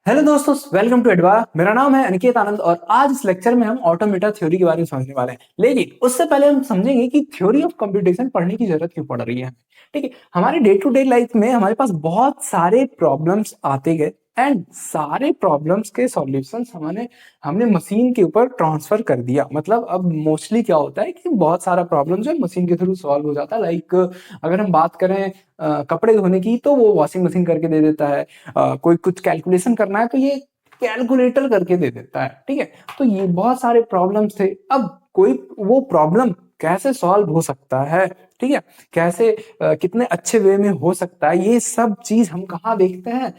Hello दोस्तों, welcome to एडवा। मेरा नाम है अनिकेत आनंद और आज इस लेक्चर में हम ऑटोमेटा थ्योरी के बारे में समझने वाले हैं। लेकिन उससे पहले हम समझेंगे कि थ्योरी ऑफ कंप्यूटेशन पढ़ने की जरूरत क्यों पड़ रही है। ठीक है, हमारे डे टू डे लाइफ में हमारे पास बहुत सारे प्रॉब्लम्स आते गए एंड सारे प्रॉब्लम्स के सॉल्यूशंस हमने हमने मशीन के ऊपर ट्रांसफर कर दिया। मतलब अब मोस्टली क्या होता है कि बहुत सारा प्रॉब्लम जो है मशीन के थ्रू सॉल्व हो जाता है। लाइक अगर हम बात करें कपड़े धोने की, तो वो वॉशिंग मशीन करके दे देता है। कोई कुछ कैलकुलेशन करना है तो ये कैलकुलेटर करके दे देता है। ठीक है, तो ये बहुत सारे प्रॉब्लम्स थे। अब कोई वो प्रॉब्लम कैसे सॉल्व हो सकता है, ठीक है, कैसे कितने अच्छे वे में हो सकता है, ये सब चीज हम कहाँ देखते हैं?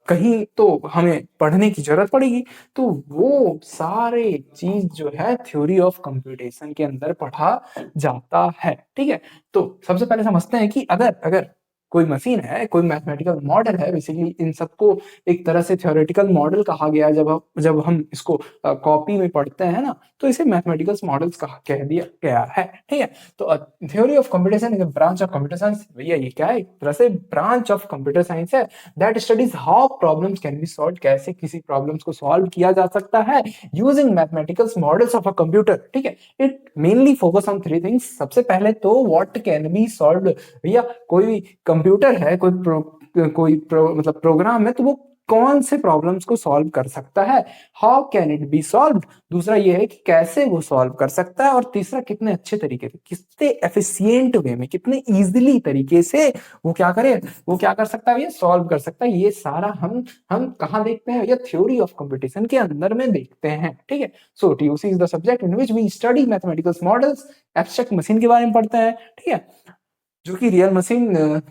कहीं तो हमें पढ़ने की जरूरत पड़ेगी। तो वो सारे चीज जो है थ्योरी ऑफ कंप्यूटेशन के अंदर पढ़ा जाता है। ठीक है, तो सबसे पहले समझते हैं कि अगर अगर कोई मशीन है, कोई मैथमेटिकल मॉडल है, बेसिकली इन सबको एक तरह से थ्योरेटिकल मॉडल कहा गया है। जब हम इसको कॉपी में पढ़ते हैं ना, तो इसे मैथमेटिकल मॉडल्स कह दिया गया है। ठीक है, तो थ्योरी ऑफ कंप्यूटेशन एक ब्रांच ऑफ कंप्यूटर साइंस। भैया ये क्या है? एक तरह से ब्रांच ऑफ कंप्यूटर साइंस है that studies how problems can be solve, कैसे किसी प्रॉब्लम्स को सॉल्व किया जा सकता है using mathematical models of a computer. ठीक है, it mainly focus on three things. सबसे पहले तो व्हाट कैन बी सॉल्व। भैया कोई कंप्यूटर है, मतलब प्रोग्राम है, तो वो कौन से प्रॉब्लम्स को सॉल्व कर सकता है, how can it be solve. दूसरा ये है कि कैसे वो सॉल्व कर सकता है, और तीसरा कितने अच्छे तरीके से, कितने एफिशिएंट वे में, कितने इजीली तरीके से वो क्या करे, वो क्या कर सकता है, ये सॉल्व कर सकता है। ये सारा हम कहाँ देखते हैं? ये थ्योरी ऑफ कंप्यूटेशन के अंदर में देखते हैं। ठीक है, so TOC is the subject in which we study mathematical models. Abstract machine के बारे में पढ़ते हैं, ठीक है, जो कि रियल मशीन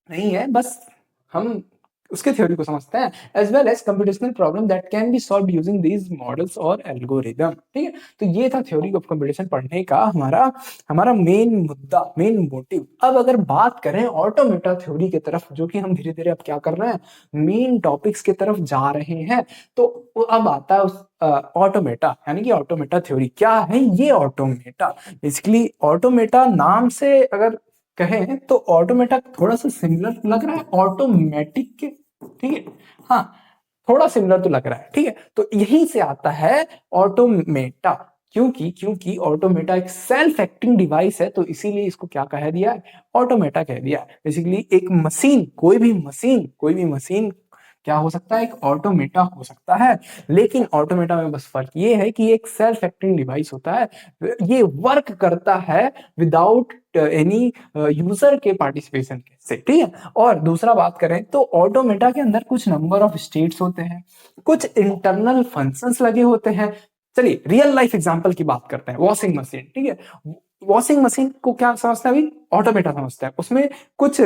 नहीं है, बस हम उसके थ्योरी को समझते हैं, as well as computational problem that can be solve using these models और एल्गोरिदम। ठीक है, तो ये था थ्योरी ऑफ कंप्यूटेशन पढ़ने का हमारा हमारा मेन मुद्दा, मेन मोटिव। अब अगर बात करें ऑटोमेटा थ्योरी की तरफ, जो कि हम धीरे धीरे अब क्या कर रहे हैं, मेन टॉपिक्स की तरफ जा रहे हैं, तो अब आता है उस ऑटोमेटा, यानी कि ऑटोमेटा थ्योरी क्या है। ये ऑटोमेटा बेसिकली, ऑटोमेटा नाम से अगर कहें तो ऑटोमेटा थोड़ा सा सिमिलर लग रहा है ऑटोमेटिक के। ठीक है, हाँ, थोड़ा सिमिलर तो लग रहा है। ठीक है, तो यहीं से आता है ऑटोमेटा। क्योंकि क्योंकि ऑटोमेटा एक सेल्फ एक्टिंग डिवाइस है, तो इसीलिए इसको क्या कह दिया है? ऑटोमेटा कह दिया है। बेसिकली एक मशीन, कोई भी मशीन क्या हो सकता है? एक ऑटोमेटा हो सकता है। लेकिन ऑटोमेटा में बस फर्क ये है कि एक सेल्फ एक्टिंग डिवाइस होता है, ये वर्क करता है विदाउट एनी यूजर के पार्टिसिपेशन से। ठीक है, और दूसरा बात करें तो ऑटोमेटा के अंदर कुछ नंबर ऑफ स्टेट्स होते हैं, कुछ इंटरनल फंक्शंस लगे होते हैं। चलिए रियल लाइफ एग्जांपल की बात करते हैं, वॉशिंग मशीन। ठीक है, वॉशिंग मशीन को क्या समझता है अभी? ऑटोमेटा समझता है। उसमें कुछ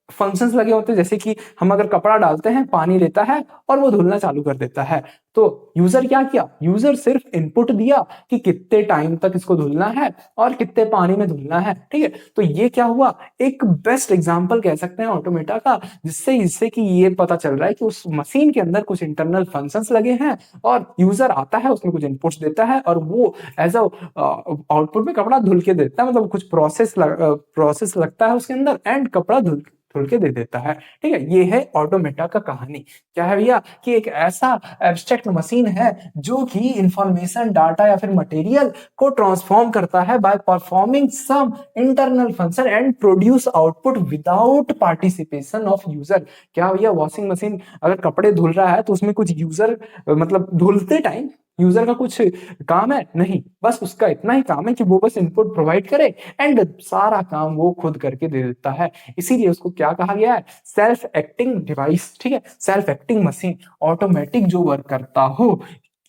फंक्शंस लगे होते हैं, जैसे कि हम अगर कपड़ा डालते हैं, पानी लेता है और वो धुलना चालू कर देता है। तो यूजर क्या किया? यूजर सिर्फ इनपुट दिया कि कितने टाइम तक इसको धुलना है और कितने पानी में धुलना है। ठीक है, तो ये क्या हुआ? एक बेस्ट एग्जांपल कह सकते हैं ऑटोमेटा का, जिससे इससे कि ये पता चल रहा है कि उस मशीन के अंदर कुछ इंटरनल फंक्शंस लगे हैं और यूजर आता है, उसमें कुछ इनपुट्स देता है और वो एज अ आउटपुट में कपड़ा धुल के देता है। मतलब कुछ प्रोसेस लगता है उसके अंदर एंड कपड़ा धुल धुल के दे देता है। ठीक है, ये है ऑटोमेटा का कहानी। क्या है भैया? कि एक ऐसा एब्स्ट्रैक्ट मशीन है जो कि इंफॉर्मेशन, डाटा या फिर मटेरियल को ट्रांसफॉर्म करता है by performing some internal function and produce output without participation of user. क्या भैया? वॉशिंग मशीन अगर कपड़े धुल रहा है तो उसमें कुछ यूजर, मतलब धुलते टाइम यूजर का कुछ काम है? नहीं, बस उसका इतना ही काम है कि वो बस इनपुट प्रोवाइड करे एंड सारा काम वो खुद करके दे देता है। इसीलिए उसको क्या कहा गया है? Self acting device. ठीक है, सेल्फ एक्टिंग मशीन, ऑटोमेटिक जो वर्क करता हो,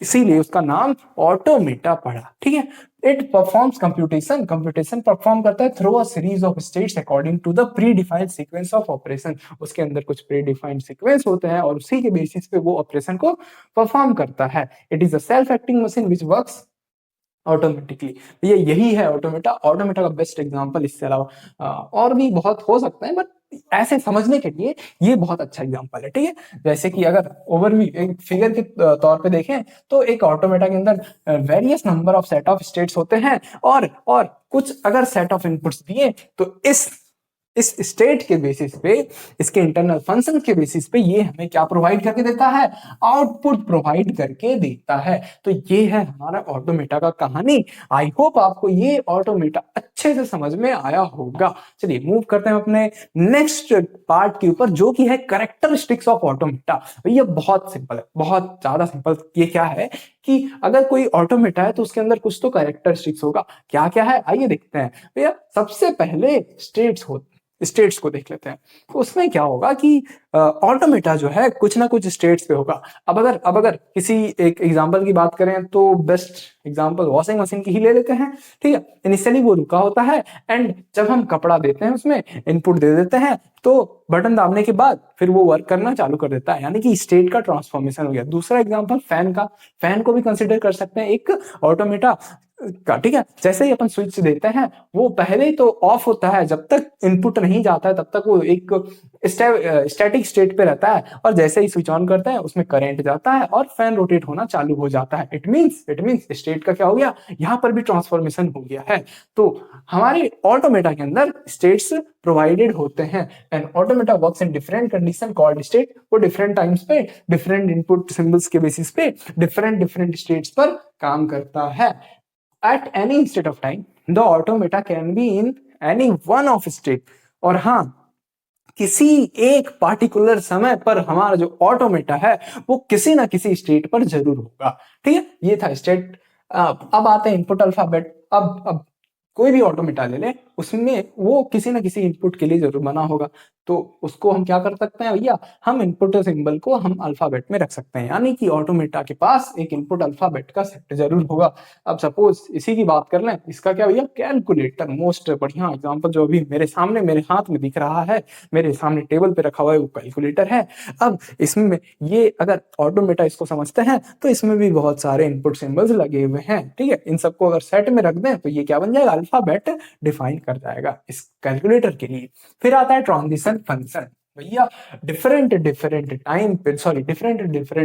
इसीलिए उसका नाम ऑटोमेटा पड़ा। ठीक है, it performs computation, computation perform करता है through a series of states according to the pre defined sequence of operation. उसके अंदर कुछ प्री डिफाइंड सीक्वेंस होते हैं और उसी के बेसिस पे वो ऑपरेशन को परफॉर्म करता है। It is a self acting machine which works automatically. ये यही है ऑटोमेटा। ऑटोमेटा का बेस्ट एग्जांपल, इससे अलावा और भी बहुत हो सकते हैं, बट ऐसे समझने के लिए ये बहुत अच्छा एग्जांपल है। ठीक है, जैसे कि अगर ओवरव्यू एक फिगर के तौर पे देखें तो एक ऑटोमेटा के अंदर various number of set of states होते हैं और कुछ अगर सेट ऑफ इनपुट्स दिए तो इस इस स्टेट के बेसिस पे, इसके इंटरनल फंक्शन के बेसिस पे ये हमें क्या प्रोवाइड करके देता है, आउटपुट प्रोवाइड करके देता है। तो ये है हमारा ऑटोमेटा का कहानी। आई होप आपको ये ऑटोमेटा अच्छे से समझ में आया होगा। चलिए मूव करते हैं अपने नेक्स्ट पार्ट के ऊपर, जो कि है कैरेक्टरिस्टिक्स ऑफ ऑटोमेटा। ये बहुत सिंपल है, बहुत ज्यादा सिंपल। ये क्या है कि अगर कोई ऑटोमेटा है तो उसके अंदर कुछ तो कैरेक्टरिस्टिक्स होगा। क्या क्या है आइए देखते हैं भैया। सबसे पहले स्टेट्स को देख लेते हैं। तो उसमें क्या होगा कि ऑटोमेटा जो है कुछ ना कुछ स्टेट्स पे होगा। अब अगर किसी एक एग्जांपल की बात करें तो बेस्ट एग्जांपल वॉशिंग मशीन की ही ले लेते हैं। ठीक है, इनिशियली वो रुका होता है एंड जब हम कपड़ा देते हैं उसमें इनपुट दे देते हैं तो बटन दाबने के बाद फिर वो वर्क करना चालू कर देता है, यानी कि स्टेट का ट्रांसफॉर्मेशन हो गया। दूसरा एग्जांपल फैन का, फैन को भी कंसिडर कर सकते हैं एक ऑटोमेटा का। ठीक है, जैसे ही अपन स्विच देते हैं वो पहले तो ऑफ होता है, जब तक इनपुट नहीं जाता है तब तक वो एक स्टैटिक स्टेट पे रहता है, और जैसे ही स्विच ऑन करते हैं उसमें करंट जाता है और फैन रोटेट होना चालू हो जाता है। इट मींस स्टेट का क्या हो गया, यहां पर भी ट्रांसफॉर्मेशन हो गया है। तो हमारे ऑटोमेटा के अंदर स्टेट्स प्रोवाइडेड होते हैं and automata works in different condition called state. वो डिफरेंट टाइम्स पे डिफरेंट इनपुट सिंबल्स के बेसिस पे डिफरेंट स्टेट्स पर काम करता है। At any state of time, the automata can be in any one of state। और हाँ, किसी एक पार्टिकुलर समय पर हमारा जो ऑटोमेटा है वो किसी ना किसी स्टेट पर जरूर होगा। ठीक है, ये था स्टेट। अब आते हैं इनपुट अल्फाबेट। अब कोई भी ऑटोमेटा ले ले, उसमें वो किसी ना किसी इनपुट के लिए जरूर बना होगा। तो उसको हम क्या कर सकते हैं भैया, हम इनपुट सिंबल को हम अल्फाबेट में रख सकते हैं, यानी कि ऑटोमेटा के पास एक इनपुट अल्फाबेट का सेट जरूर होगा। अब सपोज इसी की बात कर लें, इसका क्या भैया, कैलकुलेटर। मोस्ट बढ़िया एग्जांपल जो अभी मेरे सामने मेरे हाथ में दिख रहा है, मेरे सामने टेबल पे रखा हुआ है, वो कैलकुलेटर है। अब इसमें ये अगर ऑटोमेटा इसको समझते हैं तो इसमें भी बहुत सारे इनपुट सिंबल्स लगे हुए हैं। ठीक है, इन सबको अगर सेट में रख दें तो ये क्या बन जाएगा, अल्फाबेट डिफाइन कर जाएगा इस कैलकुलेटर के लिए। फिर आता है ट्रांजिशन फंक्शन। भैया डिफरेंट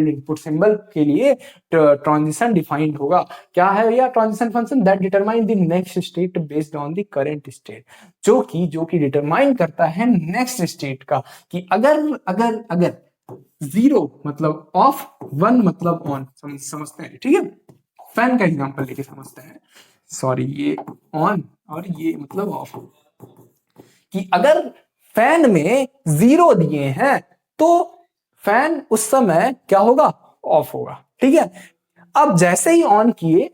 इनपुट सिंबल के लिए ट्रांजिशन डिफाइंड होगा। क्या है भैया transition function, that determine the next state based on the current state. जो कि डिटरमाइन करता है नेक्स्ट स्टेट का, कि अगर अगर अगर 0 मतलब ऑफ, 1 मतलब ऑन। समझते हैं, ठीक है। फैन का एग्जांपल लेके समझते हैं। सॉरी, ये ऑन और ये मतलब ऑफ। कि अगर फैन में 0 दिए हैं तो फैन उस समय क्या होगा, ऑफ होगा। ठीक है, अब जैसे ही ऑन किए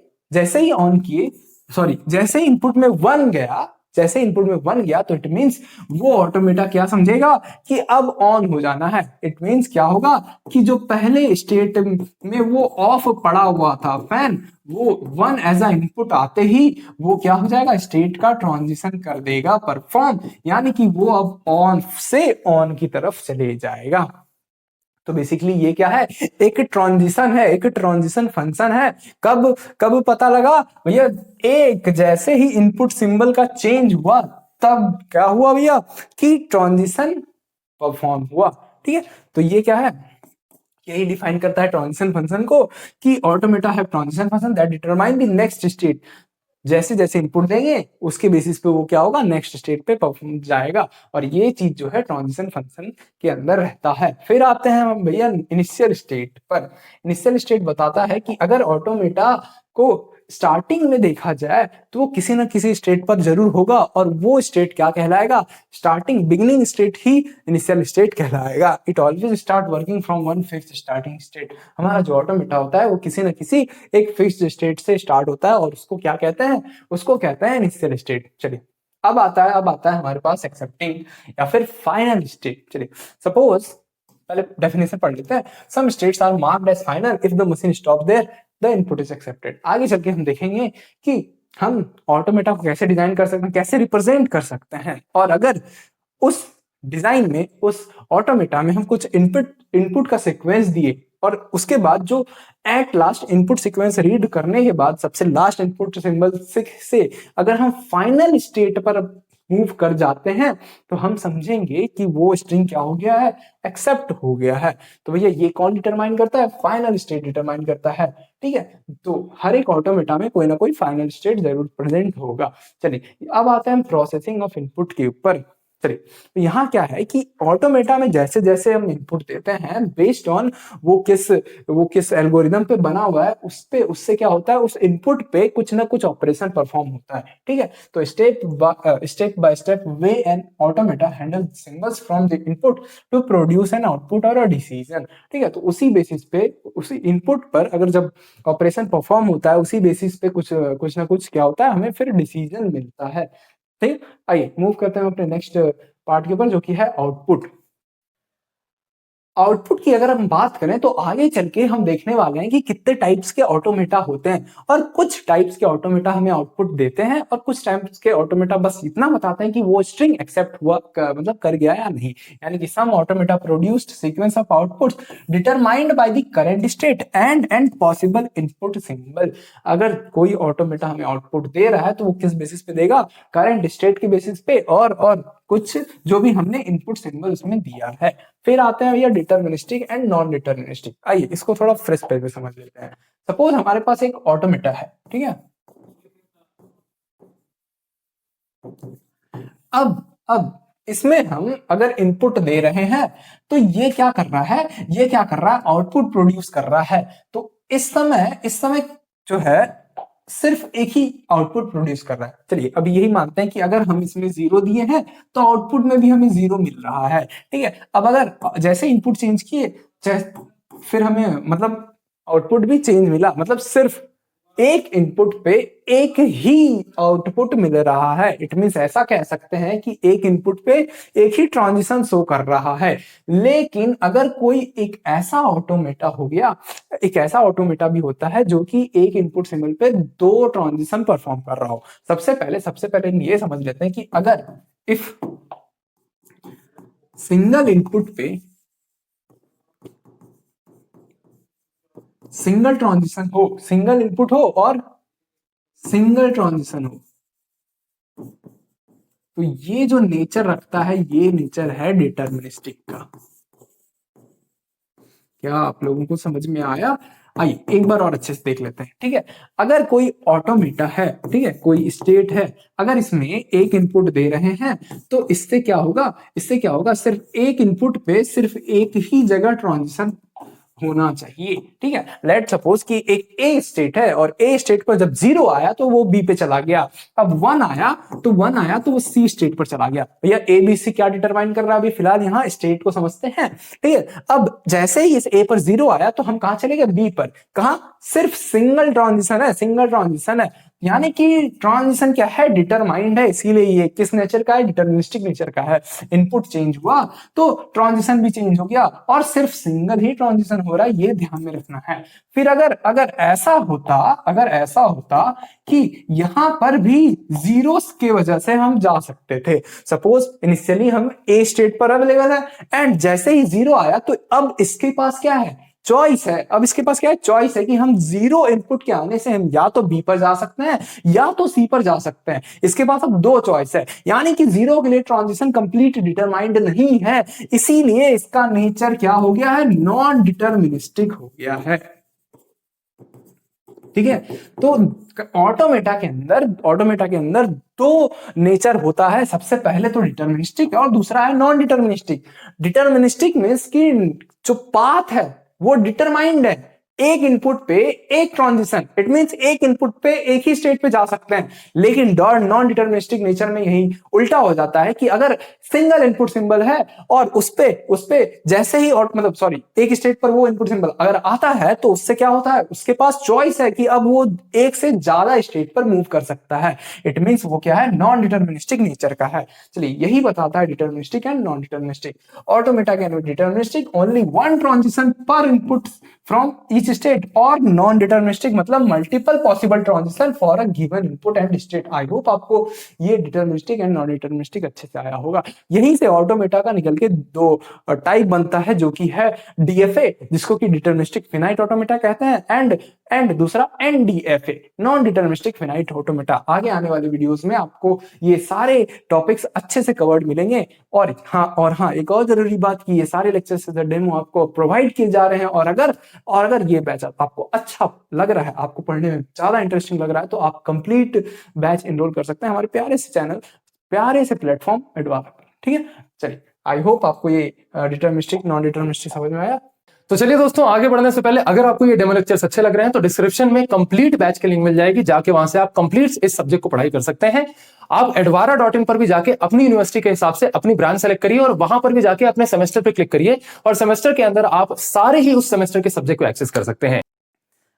सॉरी जैसे ही इनपुट में 1 गया, तो इट मींस वो ऑटोमेटा क्या समझेगा कि अब ऑन हो जाना है। इट मींस क्या होगा कि जो पहले स्टेट में वो ऑफ पड़ा हुआ था फैन, वो 1 एज अ इनपुट आते ही वो क्या हो जाएगा, स्टेट का ट्रांजिशन कर देगा परफॉर्म, यानी कि वो अब ऑन से ऑन की तरफ चले जाएगा। तो बेसिकली ये क्या है, एक ट्रांजिशन फंक्शन है। कब कब पता लगा भैया, एक जैसे ही इनपुट सिंबल का चेंज हुआ तब क्या हुआ भैया कि ट्रांजिशन परफॉर्म हुआ। ठीक है, तो ये क्या है, यही डिफाइन करता है ट्रांजिशन फंक्शन को, कि ऑटोमेटा है transition function that determine the next state. जैसे जैसे इनपुट देंगे उसके बेसिस पे वो क्या होगा, नेक्स्ट स्टेट पे परफॉर्म जाएगा। और ये चीज जो है ट्रांजिशन फंक्शन के अंदर रहता है। फिर आते हैं हम भैया इनिशियल स्टेट पर। इनिशियल स्टेट बताता है कि अगर ऑटोमेटा को स्टार्टिंग में देखा जाए तो वो किसी ना किसी स्टेट पर जरूर होगा, और वो स्टेट क्या कहलाएगा, स्टार्टिंग बिगिनिंग स्टेट ही इनिशियल स्टेट कहलाएगा। It always start working from one fixed starting state. हमारा जो ऑटोमेटा होता है वो किसी ना किसी एक फिक्स्ड स्टेट से स्टार्ट होता है, और उसको क्या कहते हैं, उसको कहते हैं इनिशियल स्टेट। चलिए अब आता है हमारे पास एक्सेप्टिंग या फिर फाइनल स्टेट। चलिए सपोज पहले डेफिनेशन पढ़ लेते हैं। Some states are marked as final if the machine stop there the input is accepted. आगे चल के हम देखेंगे कि हम ऑटोमेटा को कैसे डिजाइन कर सकते हैं, कैसे रिप्रेजेंट कर सकते हैं, और अगर उस डिजाइन में, उस ऑटोमेटा में हम कुछ इनपुट का सीक्वेंस दिए और उसके बाद जो at last input sequence read करने के बाद सबसे लास्ट इनपुट सिंबल से अगर हम फाइनल स्टेट पर मूव कर जाते हैं तो हम समझेंगे कि वो स्ट्रिंग क्या हो गया है, एक्सेप्ट हो गया है। तो भैया ये कौन डिटरमाइन करता है, फाइनल स्टेट डिटरमाइन करता है। ठीक है, तो हर एक ऑटोमेटा में कोई ना कोई फाइनल स्टेट जरूर प्रेजेंट होगा। चलिए अब आते हैं प्रोसेसिंग ऑफ इनपुट के ऊपर। चलिए, तो यहाँ क्या है कि ऑटोमेटा में जैसे जैसे हम इनपुट देते हैं बेस्ड ऑन वो किस एल्गोरिदम पे बना हुआ है, उससे क्या होता है, उस इनपुट पे कुछ ना कुछ ऑपरेशन परफॉर्म होता है। ठीक है, तो step by step way an automata handle symbols from the input to produce an output और अ डिसीजन। ठीक है, तो उसी बेसिस पे, उसी इनपुट पर अगर जब ऑपरेशन परफॉर्म होता है, उसी बेसिस पे कुछ ना कुछ क्या होता है, हमें फिर डिसीजन मिलता है। ठीक, आइए मूव करते हैं अपने नेक्स्ट पार्ट के ऊपर, जो कि है आउटपुट। आउटपुट की अगर हम बात करें तो आगे चल के हम देखने वाले हैं कि कितने टाइप्स के ऑटोमेटा होते हैं, और कुछ टाइप्स के ऑटोमेटा हमें आउटपुट देते हैं, और कुछ टाइप्स के ऑटोमेटा बस इतना बताते हैं कि वो स्ट्रिंग एक्सेप्ट हुआ मतलब कर गया या नहीं। यानी कि some automata produced sequence of outputs determined by the current state and possible input symbol. अगर कोई ऑटोमेटा हमें आउटपुट दे रहा है तो वो किस बेसिस पे देगा, करंट स्टेट के बेसिस पे, और कुछ जो भी हमने इनपुट सिंबल उसमें दिया है। फिर आते हैं भैया डिटर्मिनिस्टिक एंड नॉन डिटर्मिनिस्टिक। आइए इसको थोड़ा फ्रेश पे समझ लेते हैं। सपोज हमारे पास एक ऑटोमेटा है, ठीक है। अब इसमें हम अगर इनपुट दे रहे हैं तो ये क्या कर रहा है, ये क्या कर रहा है, आउटपुट प्रोड्यूस कर रहा है। तो इस समय जो है सिर्फ एक ही आउटपुट प्रोड्यूस कर रहा है। चलिए अब यही मानते हैं कि अगर हम इसमें जीरो दिए हैं तो आउटपुट में भी हमें जीरो मिल रहा है। ठीक है, अब अगर जैसे इनपुट चेंज किए, फिर हमें मतलब आउटपुट भी चेंज मिला, मतलब सिर्फ एक इनपुट पे एक ही आउटपुट मिल रहा है। इट मींस ऐसा कह सकते हैं कि एक इनपुट पे एक ही ट्रांजिशन शो कर रहा है। लेकिन अगर कोई एक ऐसा ऑटोमेटा हो गया, एक ऐसा ऑटोमेटा भी होता है जो कि एक इनपुट सिंबल पे दो ट्रांजिशन परफॉर्म कर रहा हो। सबसे पहले ये समझ लेते हैं कि अगर इफ सिंगल इनपुट पे सिंगल ट्रांजिशन हो, सिंगल इनपुट हो और सिंगल ट्रांजिशन हो, तो ये जो नेचर रखता है, ये नेचर है डिटर्मिनिस्टिक का। क्या आप लोगों को समझ में आया? आइए एक बार और अच्छे से देख लेते हैं। ठीक है, अगर कोई ऑटोमेटा है, ठीक है, कोई स्टेट है, अगर इसमें एक इनपुट दे रहे हैं तो इससे क्या होगा, सिर्फ एक इनपुट पे सिर्फ एक ही जगह ट्रांजिशन होना चाहिए। ठीक है, लेट सपोज कि एक ए स्टेट है और ए स्टेट पर जब जीरो आया तो वो बी पे चला गया, अब वन आया तो वो सी स्टेट पर चला गया। भैया ए बी सी क्या डिटरमाइन कर रहा है, अभी फिलहाल यहाँ स्टेट को समझते हैं। ठीक है, अब जैसे ही इस ए पर जीरो आया तो हम कहां चले गए, बी पर। कहा, सिर्फ सिंगल ट्रांजिशन है, यानी कि ट्रांजिशन क्या है, डिटरमाइंड है, इसीलिए ये किस नेचर का है, डिटर्मिनिस्टिक नेचर का है। इनपुट चेंज हुआ तो ट्रांजिशन भी चेंज हो गया, और सिर्फ सिंगल ही ट्रांजिशन हो रहा है, ये ध्यान में रखना है। फिर अगर ऐसा होता कि यहां पर भी जीरोस के वजह से हम जा सकते थे। सपोज इनिशियली हम ए स्टेट पर अवेलेबल है, एंड जैसे ही जीरो आया तो अब इसके पास क्या है, चॉइस है। अब इसके पास क्या है, चॉइस है कि हम जीरो इनपुट के आने से हम या तो बी पर जा सकते हैं या तो सी पर जा सकते हैं। इसके पास अब दो चॉइस है, यानी कि जीरो के लिए ट्रांजिशन कंप्लीट डिटरमाइंड नहीं है, इसीलिए इसका नेचर क्या हो गया है, नॉन डिटर्मिनिस्टिक हो गया है। ठीक है, तो ऑटोमेटा के अंदर दो नेचर होता है। सबसे पहले तो डिटर्मिनिस्टिक और दूसरा है नॉन डिटर्मिनिस्टिक। डिटर्मिनिस्टिक मींस कि जो पाथ है वो डिटरमाइंड है, एक इनपुट पे एक ट्रांजिशन, इट मींस एक इनपुट पे एक ही स्टेट पे जा सकते हैं। लेकिन नॉन डिटर्मिनिस्टिक नेचर में यही उल्टा हो जाता है कि अगर सिंगल इनपुट सिंबल है और उस पे जैसे ही, और मतलब सॉरी, एक स्टेट पर वो इनपुट सिंबल अगर आता है तो उससे क्या होता है, उसके पास चॉइस है कि अब वो एक से ज्यादा स्टेट पर मूव कर सकता है। इट मींस वो क्या है, नॉन डिटर्मिनिस्टिक नेचर का है। चलिए यही बताता है deterministic and non deterministic. Automata can be deterministic only one transition पर इनपुट फ्रॉम ईच स्टेट, और नॉन डिटर्मिनिस्टिक मतलब multiple possible transition for a given input and state. I hope आपको ये डिटर्मिनिस्टिक एंड नॉन डिटर्मिनिस्टिक अच्छे से आया होगा। यहीं से ऑटोमेटा का निकल के दो टाइप बनता है, जो कि है डीएफए, जिसको कि डिटर्मिनिस्टिक फिनाइट ऑटोमेटा कहते हैं, एंड दूसरा एनडीएफए, नॉन डिटर्मिनिस्टिक फिनाइट ऑटोमेटा। आगे आने वाले वीडियोस में आपको ये सारे टॉपिक्स अच्छे से कवर्ड मिलेंगे। और हाँ, एक और जरूरी बात कि ये सारे लेक्चर्स डेमो आपको प्रोवाइड किए जा रहे हैं, और अगर ये बैच आपको अच्छा लग रहा है, आपको पढ़ने में ज्यादा इंटरेस्टिंग लग रहा है, तो आप कंप्लीट बैच एनरोल कर सकते हैं हमारे प्यारे से चैनल, प्यारे से प्लेटफॉर्म एडवा। ठीक है, चलिए आई होप आपको ये डिटर्मिनिस्टिक नॉन डिटर्मिनिस्टिक समझ में आया। तो चलिए दोस्तों, आगे बढ़ने से पहले अगर आपको ये डेमो लेक्चर्स अच्छे लग रहे हैं तो डिस्क्रिप्शन में कंप्लीट बैच की लिंक मिल जाएगी, जाके वहां से आप कंप्लीट इस सब्जेक्ट को पढ़ाई कर सकते हैं। आप advara.in पर भी जाके अपनी यूनिवर्सिटी के हिसाब से अपनी ब्रांच सेलेक्ट करिए और वहां पर भी जाके अपने सेमेस्टर पे क्लिक करिए और सेमेस्टर के अंदर आप सारे ही उस सेमेस्टर के सब्जेक्ट को एक्सेस कर सकते हैं।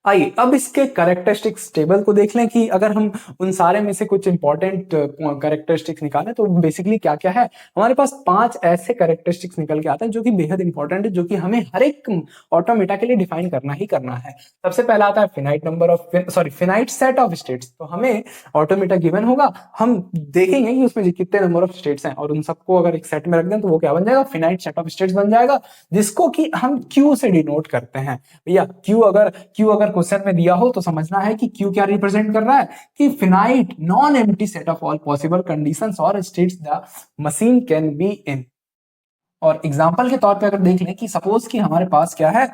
आइए अब इसके कैरेक्टरिस्टिक्स टेबल को देख लें कि अगर हम उन सारे में से कुछ इंपॉर्टेंट कैरेक्टरिस्टिक्स निकालें तो बेसिकली क्या क्या है। हमारे पास 5 ऐसे कैरेक्टरिस्टिक्स निकल के आते हैं जो कि बेहद इंपॉर्टेंट है, जो कि हमें हर एक ऑटोमेटा के लिए डिफाइन करना ही करना है। सबसे पहला आता है finite number of finite set of states. तो हमें ऑटोमेटा गिवन होगा, हम देखेंगे कि उसमें कितने नंबर ऑफ स्टेट्स हैं और उन सबको अगर एक सेट में रख दें तो वो क्या बन जाएगा, फिनाइट सेट ऑफ स्टेट्स बन जाएगा, जिसको कि हम क्यू से डिनोट करते हैं। भैया क्यू अगर क्वेश्चन में दिया हो तो समझना है कि क्यू क्या रिप्रेजेंट कर रहा है, कि finite non empty set of all possible conditions और states the machine can be in. और एग्जाम्पल के तौर पे अगर देख लें कि सपोज कि हमारे पास क्या है,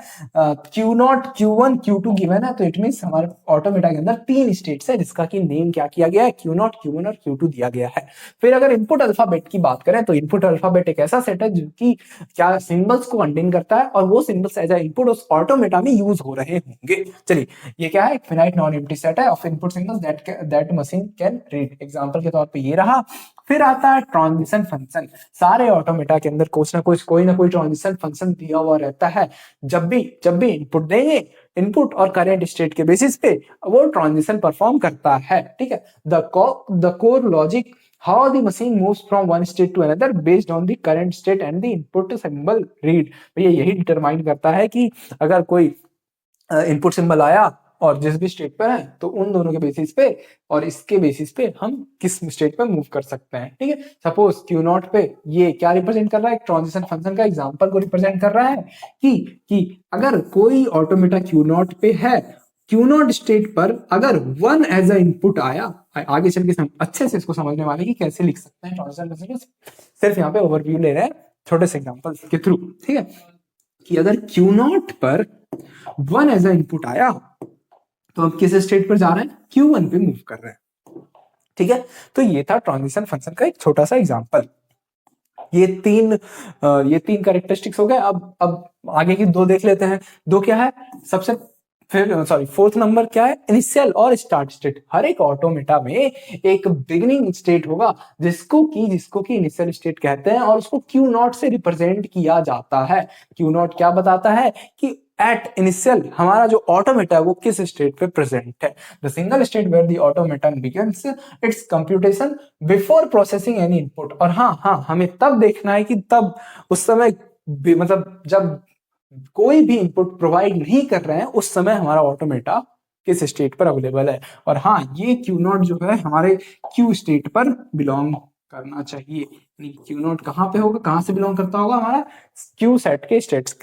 Q0 Q1 Q2 गिवन है, तो इट मींस हमारे ऑटोमेटा के अंदर 3 स्टेट्स है जिसका कि नेम क्या किया गया है, Q0 Q1 और Q2 दिया गया है। फिर अगर इनपुट अल्फाबेट की बात करें तो इनपुट अल्फाबेट एक ऐसा सेट है जो कि क्या सिंबल्स को कंटेन करता है और वो सिंबल्स एज अ इनपुट उस ऑटोमेटा में यूज हो रहे होंगे। चलिए ये क्या है, एक फिनाइट नॉन एम्प्टी सेट है of input symbols that machine can read. Example के तौर पे ये रहा। फिर आता है ट्रांजिशन फंक्शन। सारे ऑटोमेटा के अंदर कुछ ना कुछ कोई ना कोई ट्रांजिशन फंक्शन दिया हुआ रहता है। जब भी इनपुट देंगे, इनपुट और करेंट स्टेट के बेसिस पे वो ट्रांजिशन परफॉर्म करता है। ठीक है, the core logic how the machine moves from one state to another based on the current state and the input symbol read. भैया यही डिटरमाइन करता है कि अगर कोई इनपुट सिंबल आया और जिस भी स्टेट पर है तो उन दोनों के बेसिस पे और इसके बेसिस पे हम किस स्टेट पे मूव कर सकते हैं। ठीक है, सपोज Q0 पे ये क्या रिप्रेजेंट कर रहा है, ट्रांजिशन फंक्शन का एग्जांपल को रिप्रेजेंट कर रहा है कि अगर कोई ऑटोमेटा Q0 पे है, Q0 स्टेट पर अगर 1 एज अ इनपुट आया, आगे चल के हम अच्छे से इसको समझने वाले कि कैसे लिख सकते हैं ट्रांजिशन फंक्शन, सिर्फ यहाँ पे ओवरव्यू ले रहे हैं छोटे से एग्जांपल के थ्रू। ठीक है, कि अगर Q0 पर 1 एज अ इनपुट आया तो अब किस स्टेट पर जा रहे हैं, Q1 पे मूव कर रहे हैं। ठीक है, तो ये था ट्रांजिशन फंक्शन का एक छोटा सा एग्जांपल। ये तीन कैरेक्टरिस्टिक्स हो गए। अब आगे की दो देख लेते हैं। दो क्या है, फोर्थ नंबर क्या है, इनिशियल और स्टार्ट स्टेट। हर एक ऑटोमेटा में एक बिगिनिंग स्टेट होगा जिसको कि इनिशियल स्टेट कहते हैं और उसको Q0 से रिप्रेजेंट किया जाता है। Q0 क्या बताता है कि एट इनिशियल हमारा जो ऑटोमेटा है वो किस स्टेट पे प्रेजेंट है। The single state where the automaton begins its computation before processing any input. और हाँ हमें तब देखना है कि तब उस समय मतलब जब कोई भी इनपुट प्रोवाइड नहीं कर रहे हैं उस समय हमारा ऑटोमेटा किस स्टेट पर अवेलेबल है। और हाँ, ये Q0 जो है हमारे Q स्टेट पर बिलोंग करना चाहिए। Q0 कहाँ पे होगा, कहाँ से बिलोंग करता होगा, हमारा Q सेट के स्टेट्स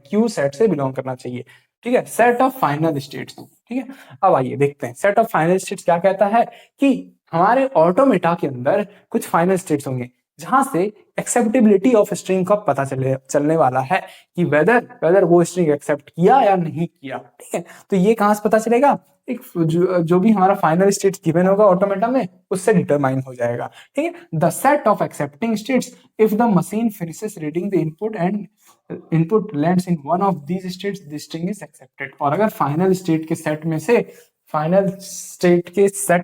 Q सेट से बिलोंग करना चाहिए। ठीक है, सेट ऑफ फाइनल स्टेट्स। ठीक है, अब आइए देखते हैं सेट ऑफ फाइनल स्टेट्स क्या कहता है कि हमारे ऑटोमेटा के अंदर कुछ फाइनल स्टेट्स होंगे जहां से एक्सेप्टेबिलिटी ऑफ स्ट्रिंग का पता चलने वाला है कि वेदर वो स्ट्रिंग एक्सेप्ट किया या नहीं किया। ठीक है, तो ये कहां से पता चलेगा, एक जो भी हमारा फाइनल स्टेट गिवन होगा ऑटोमेटा में उससे डिटरमाइन हो जाएगा। ठीक है, the set of accepting states if the machine finishes reading the input and input lands in one of these states the string is accepted. और अगर फाइनल स्टेट के सेट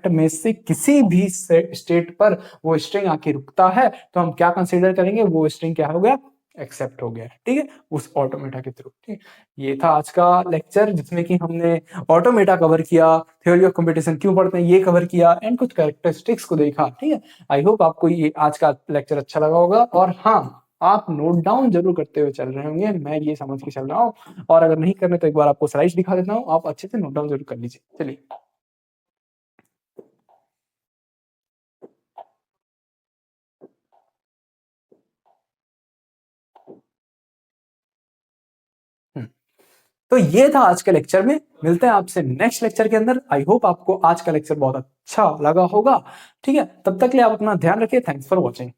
में से किसी भी स्टेट पर वो स्ट्रिंग आके रुकता है तो हम क्या कंसीडर करेंगे, वो स्ट्रिंग क्या हो गया, एक्सेप्ट हो गया। ठीक है, उस ऑटोमेटा के थ्रू। ठीक, ये था आज का लेक्चर जिसमें कि हमने ऑटोमेटा कवर किया, थ्योरी ऑफ कंप्यूटेशन क्यों पढ़ते हैं ये कवर किया एंड कुछ कैरेक्टरिस्टिक्स को देखा। ठीक है, आई होप आपको ये आज का लेक्चर अच्छा लगा होगा और हाँ, आप नोट डाउन जरूर करते हुए चल रहे होंगे, मैं ये समझ के चल रहा हूँ। और अगर नहीं करने तो एक बार आपको स्लाइड्स दिखा देता हूँ, आप अच्छे से नोट डाउन जरूर कर लीजिए। चलिए, तो ये था आज के लेक्चर में। मिलते हैं आपसे नेक्स्ट लेक्चर के अंदर। आई होप आपको आज का लेक्चर बहुत अच्छा लगा होगा। ठीक है, तब तक के लिए आप अपना ध्यान रखिए। Thanks for watching.